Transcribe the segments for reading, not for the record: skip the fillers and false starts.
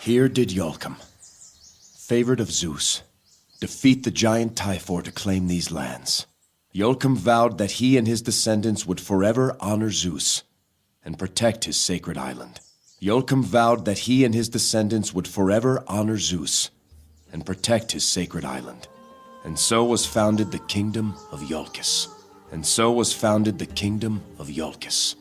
Here did Jolkos, favored of Zeus, defeat the giant Typhor to claim these lands. Jolkos vowed that he and his descendants would forever honor Zeus and protect his sacred island. Jolkos vowed that he and his descendants would forever honor Zeus and protect his sacred island. And so was founded the kingdom of Jolkos. And so was founded the kingdom of Jolkos.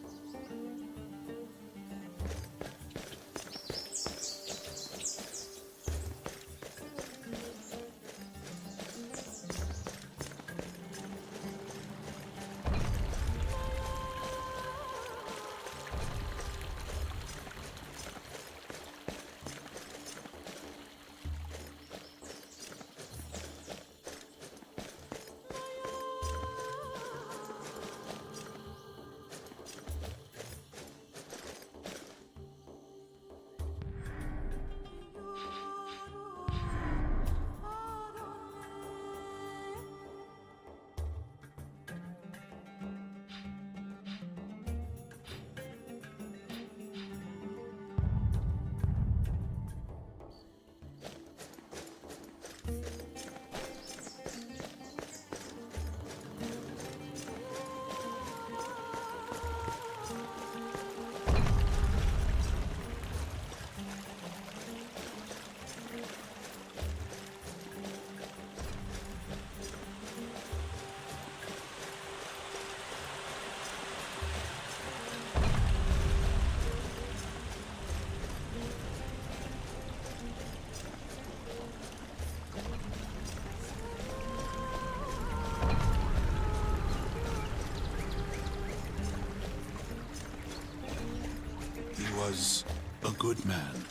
He was a good man.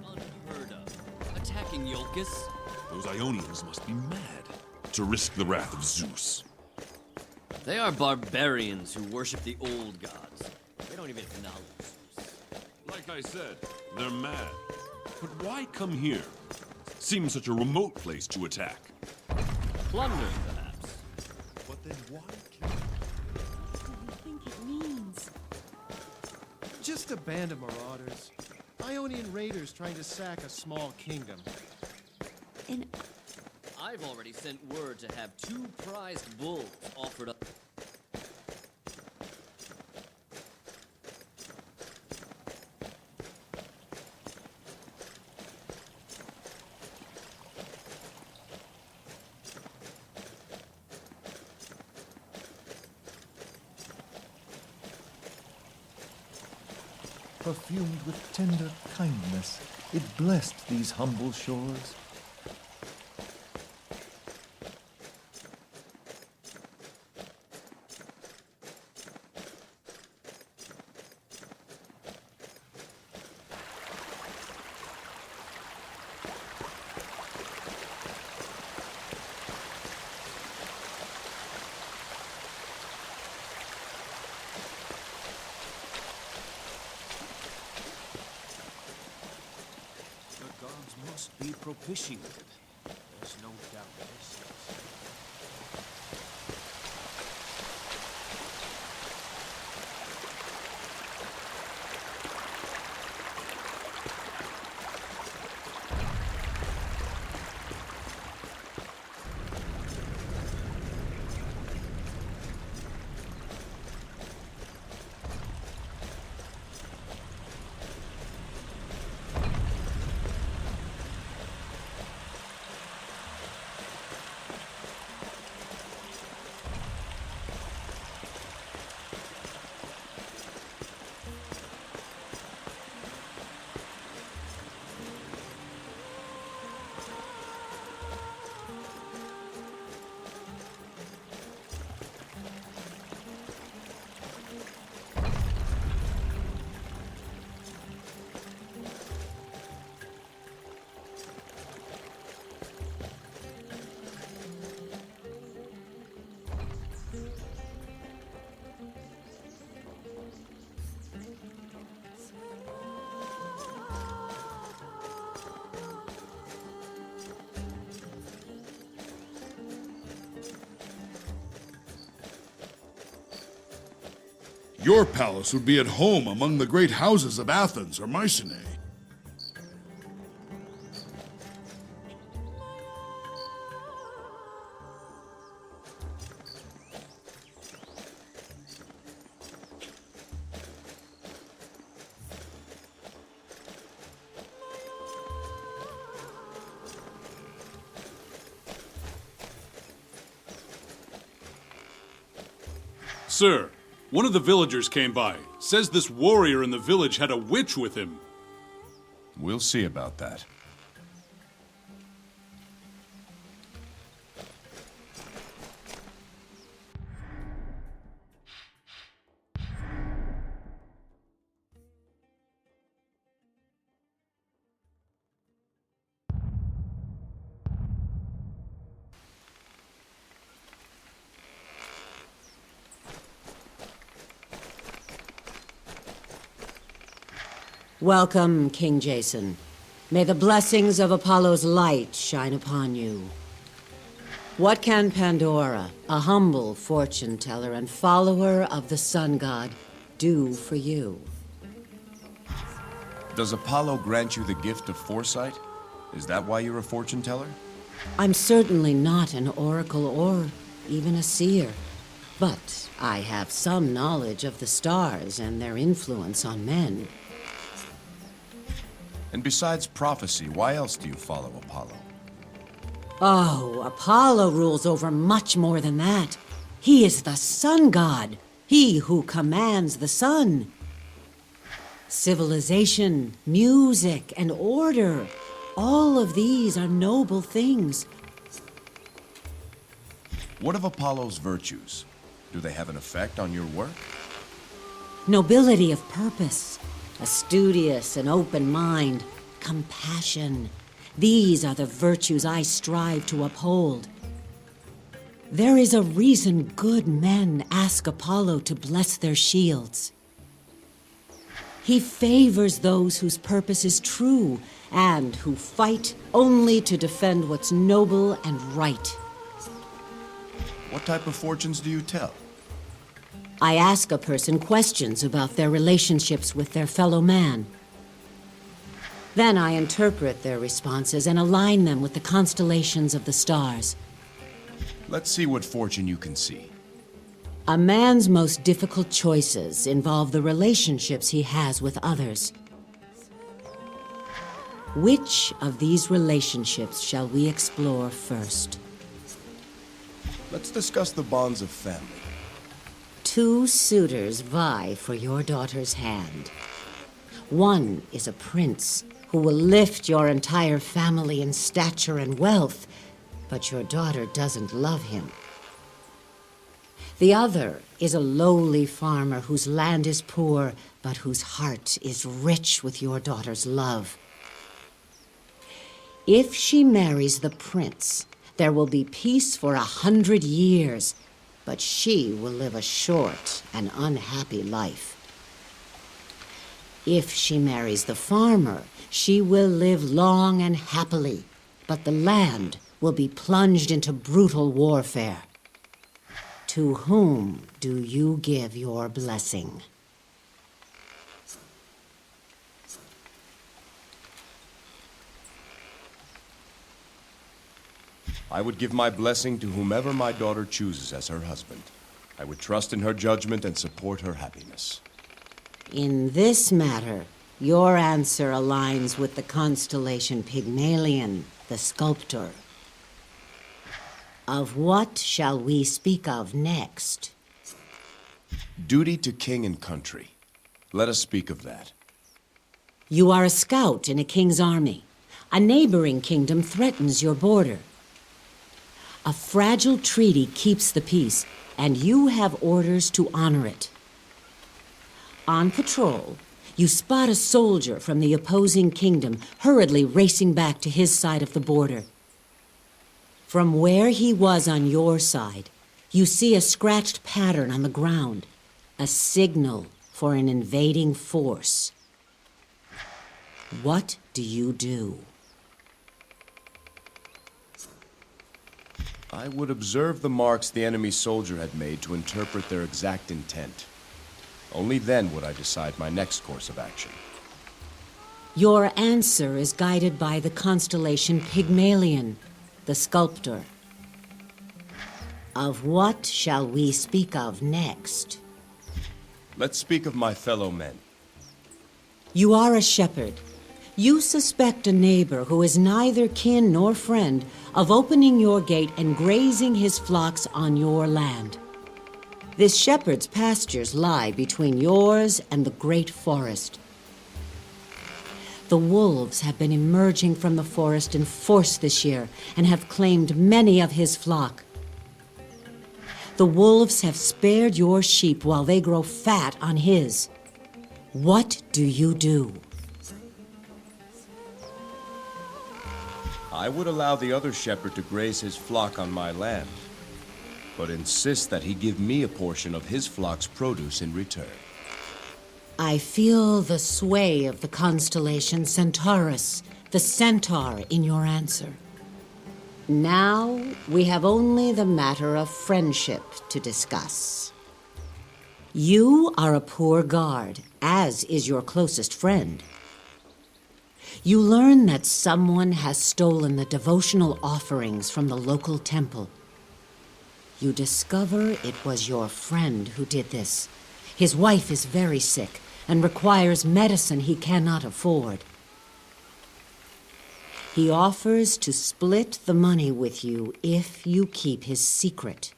Unheard of. Attacking Jolkos? Those Ionians must be mad to risk the wrath of Zeus. They are barbarians who worship the old gods. They don't even acknowledge Zeus. Like I said, they're mad. But why come here? Seems such a remote place to attack. Plunder, perhaps. But then why kill? What do you think it means? Just a band of marauders. Ionian raiders trying to sack a small kingdom. And I've already sent word to have 2 prized bulls offered up. Perfumed with tender kindness, it blessed these humble shores. The gods must be propitiated. There's no doubt this. Your palace would be at home among the great houses of Athens or Mycenae. Sir, one of the villagers came by. Says this warrior in the village had a witch with him. We'll see about that. Welcome, King Jazon. May the blessings of Apollo's light shine upon you. What can Pandora, a humble fortune teller and follower of the sun god, do for you? Does Apollo grant you the gift of foresight? Is that why you're a fortune teller? I'm certainly not an oracle or even a seer, but I have some knowledge of the stars and their influence on men. And besides prophecy, why else do you follow Apollo? Oh, Apollo rules over much more than that. He is the sun god, he who commands the sun. Civilization, music, and order, all of these are noble things. What of Apollo's virtues? Do they have an effect on your work? Nobility of purpose, a studious and open mind, compassion. These are the virtues I strive to uphold. There is a reason good men ask Apollo to bless their shields. He favors those whose purpose is true and who fight only to defend what's noble and right. What type of fortunes do you tell? I ask a person questions about their relationships with their fellow man. Then I interpret their responses and align them with the constellations of the stars. Let's see what fortune you can see. A man's most difficult choices involve the relationships he has with others. Which of these relationships shall we explore first? Let's discuss the bonds of family. Two suitors vie for your daughter's hand. One is a prince who will lift your entire family in stature and wealth, but your daughter doesn't love him. The other is a lowly farmer whose land is poor, but whose heart is rich with your daughter's love. If she marries the prince, there will be peace for 100 years, but she will live a short and unhappy life. If she marries the farmer, she will live long and happily, but the land will be plunged into brutal warfare. To whom do you give your blessing? I would give my blessing to whomever my daughter chooses as her husband. I would trust in her judgment and support her happiness. In this matter, your answer aligns with the constellation Pygmalion, the sculptor. Of what shall we speak of next? Duty to king and country. Let us speak of that. You are a scout in a king's army. A neighboring kingdom threatens your border. A fragile treaty keeps the peace, and you have orders to honor it. On patrol, you spot a soldier from the opposing kingdom hurriedly racing back to his side of the border. From where he was on your side, you see a scratched pattern on the ground, a signal for an invading force. What do you do? I would observe the marks the enemy soldier had made to interpret their exact intent. Only then would I decide my next course of action. Your answer is guided by the constellation Pygmalion, the sculptor. Of what shall we speak of next? Let's speak of my fellow men. You are a shepherd. You suspect a neighbor who is neither kin nor friend of opening your gate and grazing his flocks on your land. This shepherd's pastures lie between yours and the great forest. The wolves have been emerging from the forest in force this year and have claimed many of his flock. The wolves have spared your sheep while they grow fat on his. What do you do? I would allow the other shepherd to graze his flock on my land, but insist that he give me a portion of his flock's produce in return. I feel the sway of the constellation Centaurus, the centaur, in your answer. Now we have only the matter of friendship to discuss. You are a poor guard, as is your closest friend. You learn that someone has stolen the devotional offerings from the local temple. You discover it was your friend who did this. His wife is very sick and requires medicine he cannot afford. He offers to split the money with you if you keep his secret.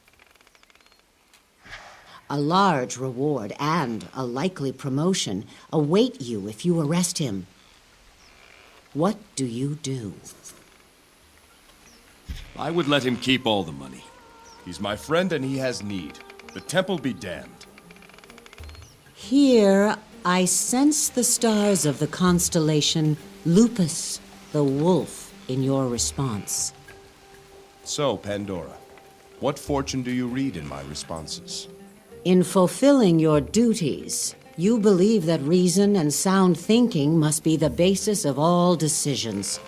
A large reward and a likely promotion await you if you arrest him. What do you do? I would let him keep all the money. He's my friend and he has need. The temple be damned. Here, I sense the stars of the constellation Lupus, the wolf, in your response. So, Pandora, what fortune do you read in my responses? In fulfilling your duties, you believe that reason and sound thinking must be the basis of all decisions.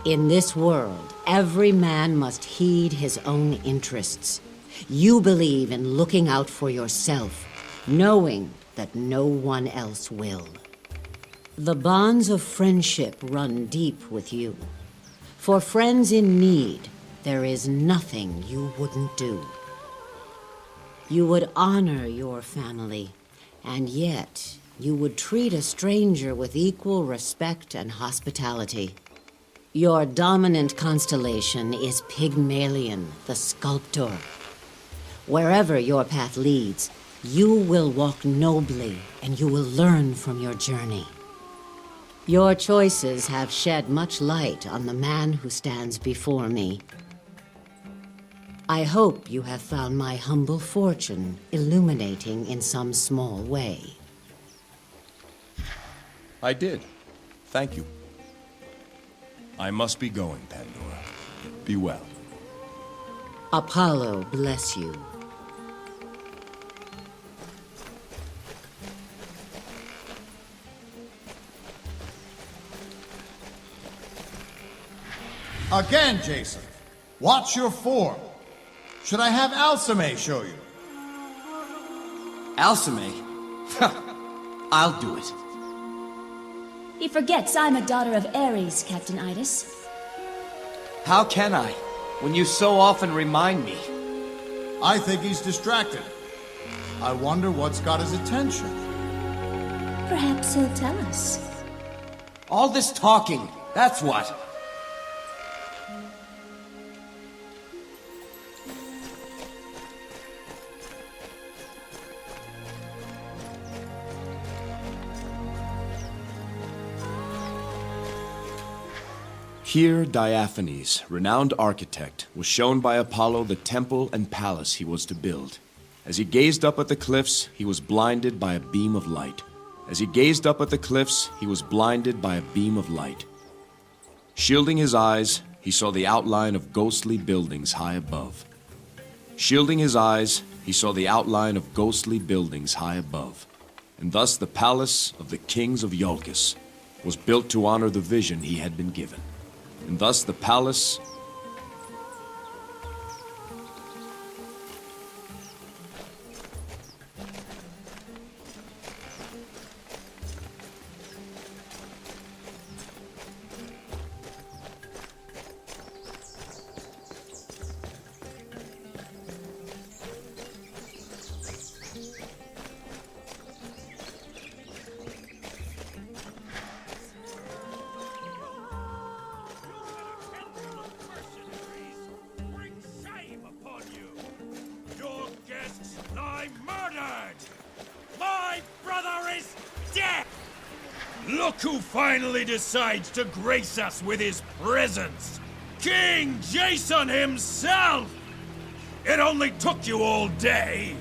In this world, every man must heed his own interests. You believe in looking out for yourself, knowing that no one else will. The bonds of friendship run deep with you. For friends in need, there is nothing you wouldn't do. You would honor your family, and yet you would treat a stranger with equal respect and hospitality. Your dominant constellation is Pygmalion, the sculptor. Wherever your path leads, you will walk nobly, and you will learn from your journey. Your choices have shed much light on the man who stands before me. I hope you have found my humble fortune illuminating in some small way. I did. Thank you. I must be going, Pandora. Be well. Apollo bless you. Again, Jason. Watch your form. Should I have Alcime show you? Alcime? I'll do it. He forgets I'm a daughter of Ares, Captain Idas. How can I, when you so often remind me? I think he's distracted. I wonder what's got his attention. Perhaps he'll tell us. All this talking, that's what. Here, Diaphanes, renowned architect, was shown by Apollo the temple and palace he was to build. As he gazed up at the cliffs, he was blinded by a beam of light. As he gazed up at the cliffs, he was blinded by a beam of light. Shielding his eyes, he saw the outline of ghostly buildings high above. Shielding his eyes, he saw the outline of ghostly buildings high above. And thus the palace of the kings of Jolkos was built to honor the vision he had been given. And thus the palace Look who finally decides to grace us with his presence! King Jazon himself! It only took you all day!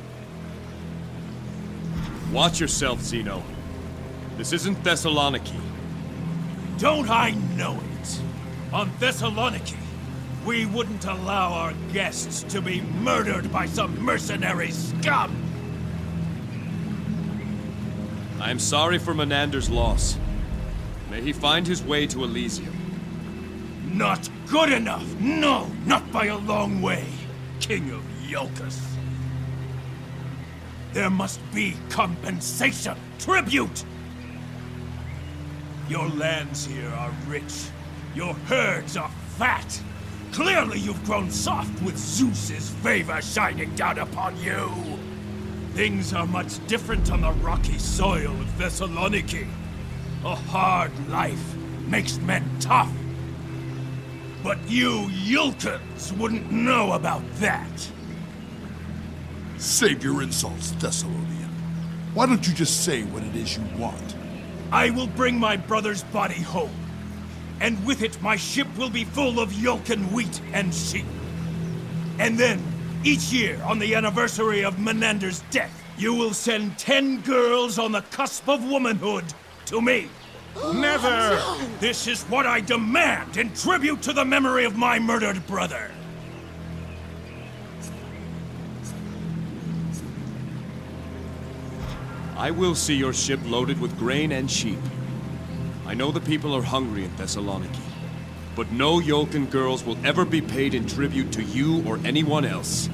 Watch yourself, Zeno. This isn't Thessaloniki. Don't I know it? On Thessaloniki, we wouldn't allow our guests to be murdered by some mercenary scum! I am sorry for Menander's loss. May he find his way to Elysium. Not good enough! No, not by a long way, King of Jolkos. There must be compensation, tribute! Your lands here are rich. Your herds are fat. Clearly you've grown soft with Zeus's favor shining down upon you. Things are much different on the rocky soil of Thessaloniki. A hard life makes men tough. But you Yulkans wouldn't know about that. Save your insults, Thessalonian. Why don't you just say what it is you want? I will bring my brother's body home. And with it, my ship will be full of Yulkan wheat and sheep. And then, each year, on the anniversary of Menander's death, you will send 10 girls on the cusp of womanhood to me. Never! No. This is what I demand in tribute to the memory of my murdered brother. I will see your ship loaded with grain and sheep. I know the people are hungry in Thessaloniki, but no Yolkan girls will ever be paid in tribute to you or anyone else.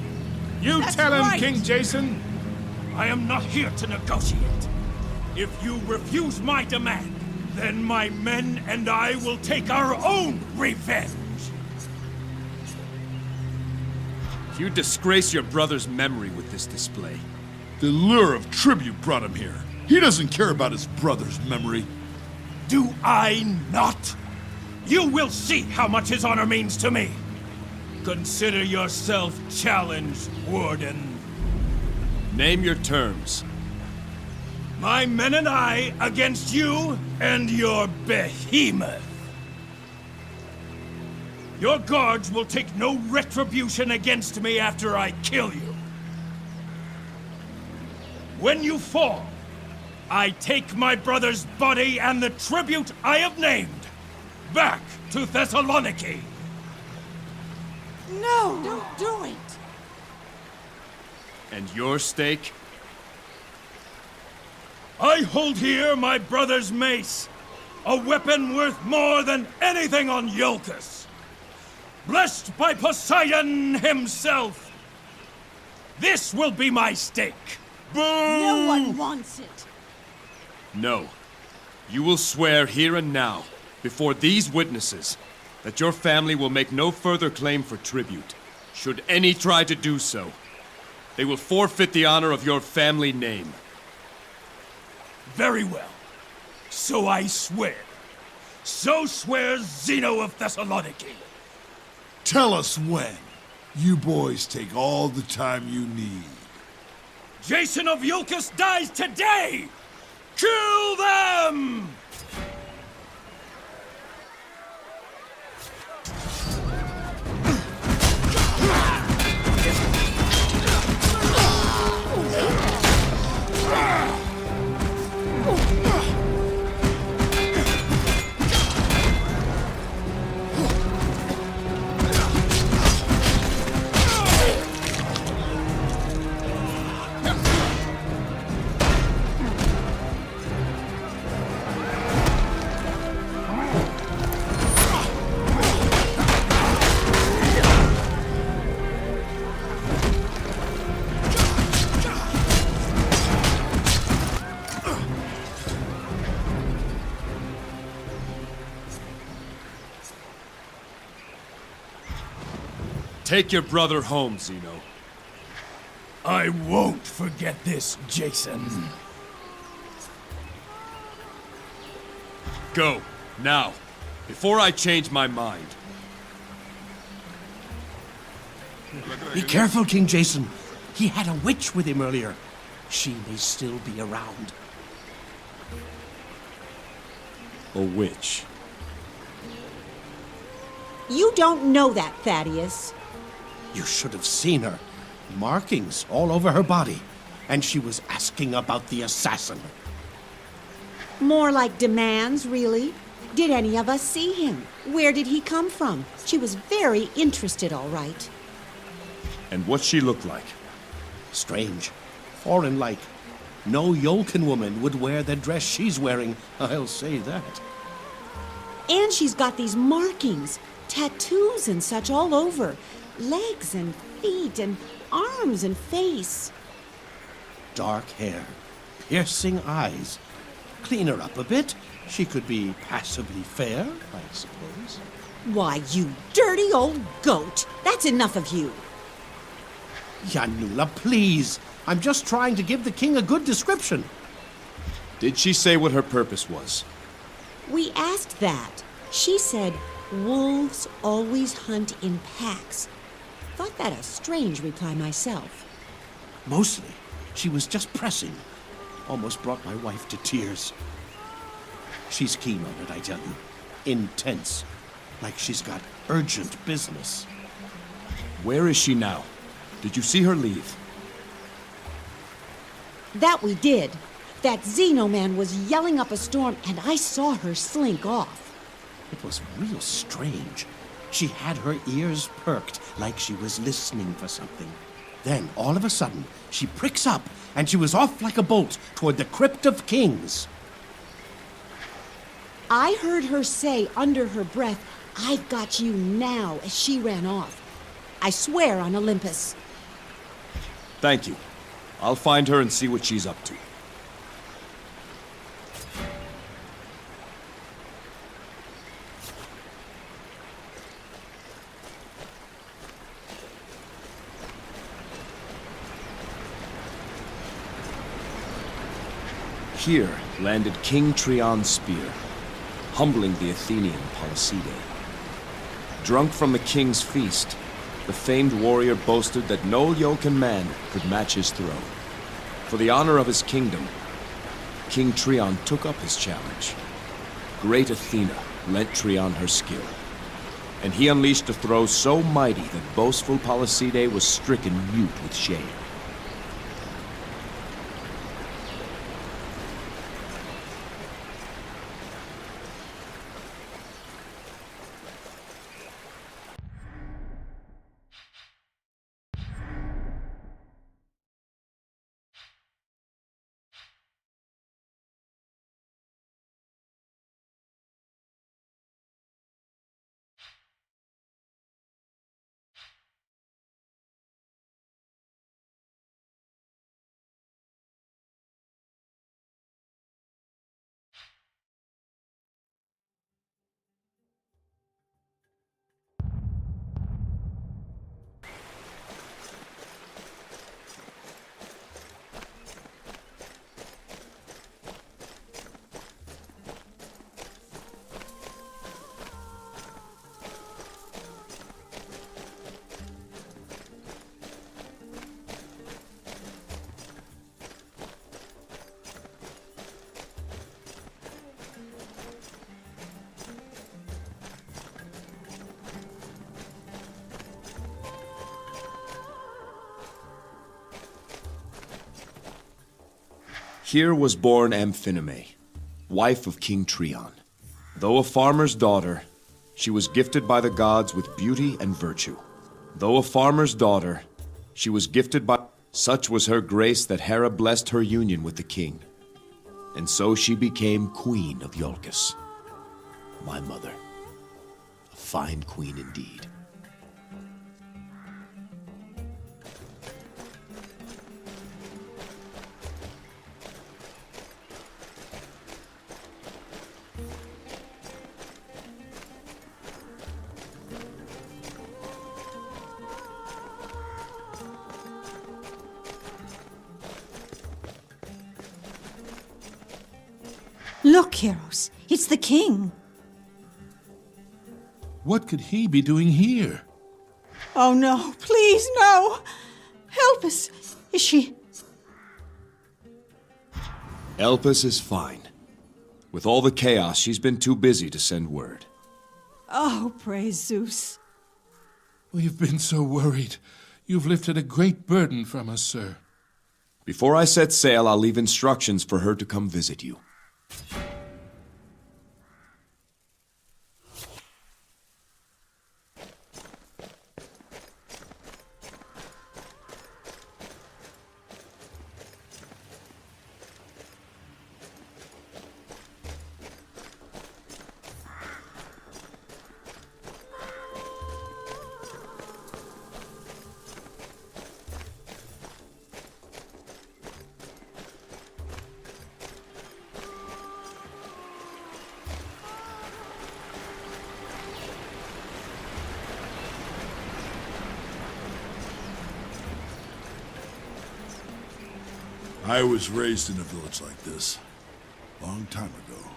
You tell him, King Jazon! I am not here to negotiate. If you refuse my demand, then my men and I will take our own revenge! You disgrace your brother's memory with this display. The lure of tribute brought him here. He doesn't care about his brother's memory. Do I not? You will see how much his honor means to me. Consider yourself challenged, Warden. Name your terms. My men and I against you and your behemoth. Your guards will take no retribution against me after I kill you. When you fall, I take my brother's body and the tribute I have named back to Thessaloniki. No, don't do it. And your stake? I hold here my brother's mace, a weapon worth more than anything on Jolkos. Blessed by Poseidon himself. This will be my stake. Boo! No one wants it. No. You will swear here and now, before these witnesses, that your family will make no further claim for tribute. Should any try to do so, they will forfeit the honor of your family name. Very well. So I swear. So swears Zeno of Thessaloniki. Tell us when. You boys take all the time you need. Jazon of Jolkos dies today! Kill them! Take your brother home, Zeno. I won't forget this, Jazon. Go, now, before I change my mind. Be careful, King Jazon. He had a witch with him earlier. She may still be around. A witch. You don't know that, Thaddeus. You should have seen her. Markings all over her body. And she was asking about the assassin. More like demands, really. Did any of us see him? Where did he come from? She was very interested, all right. And what she looked like? Strange. Foreign-like. No Yolkan woman would wear the dress she's wearing, I'll say that. And she's got these markings, tattoos and such all over. Legs and feet and arms and face. Dark hair, piercing eyes. Clean her up a bit. She could be passably fair, I suppose. Why, you dirty old goat! That's enough of you! Yanula, please! I'm just trying to give the king a good description. Did she say what her purpose was? We asked that. She said, wolves always hunt in packs. Thought that a strange reply myself. Mostly, she was just pressing. Almost brought my wife to tears. She's keen on it, I tell you. Intense. Like she's got urgent business. Where is she now? Did you see her leave? That we did. That Xenoman was yelling up a storm, and I saw her slink off. It was real strange. She had her ears perked, like she was listening for something. Then, all of a sudden, she pricks up, and she was off like a bolt toward the Crypt of Kings. I heard her say under her breath, "I've got you now," as she ran off. I swear on Olympus. Thank you. I'll find her and see what she's up to. Here landed King Trion's spear, humbling the Athenian Polyside. Drunk from the king's feast, the famed warrior boasted that no Yolkan man could match his throw. For the honor of his kingdom, King Trion took up his challenge. Great Athena lent Trion her skill, and he unleashed a throw so mighty that boastful Polyside was stricken mute with shame. Here was born Amphinome, wife of King Trion. Though a farmer's daughter, she was gifted by the gods with beauty and virtue. Though a farmer's daughter, she was gifted by... Such was her grace that Hera blessed her union with the king. And so she became queen of Jolkos. My mother. A fine queen indeed. Look, Heroes, it's the king. What could he be doing here? Oh no, please, no! Help us! Is she... Elpis is fine. With all the chaos, she's been too busy to send word. Oh, praise Zeus. We've been so worried. You've lifted a great burden from us, sir. Before I set sail, I'll leave instructions for her to come visit you. I was raised in a village like this, long time ago.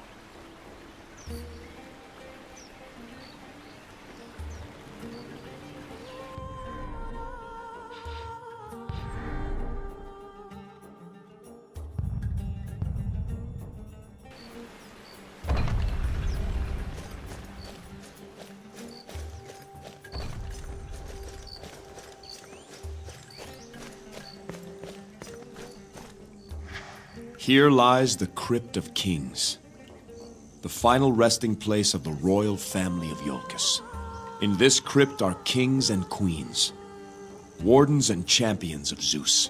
Here lies the Crypt of Kings, the final resting place of the royal family of Jolkos. In this crypt are kings and queens, wardens and champions of Zeus.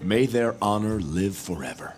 May their honor live forever.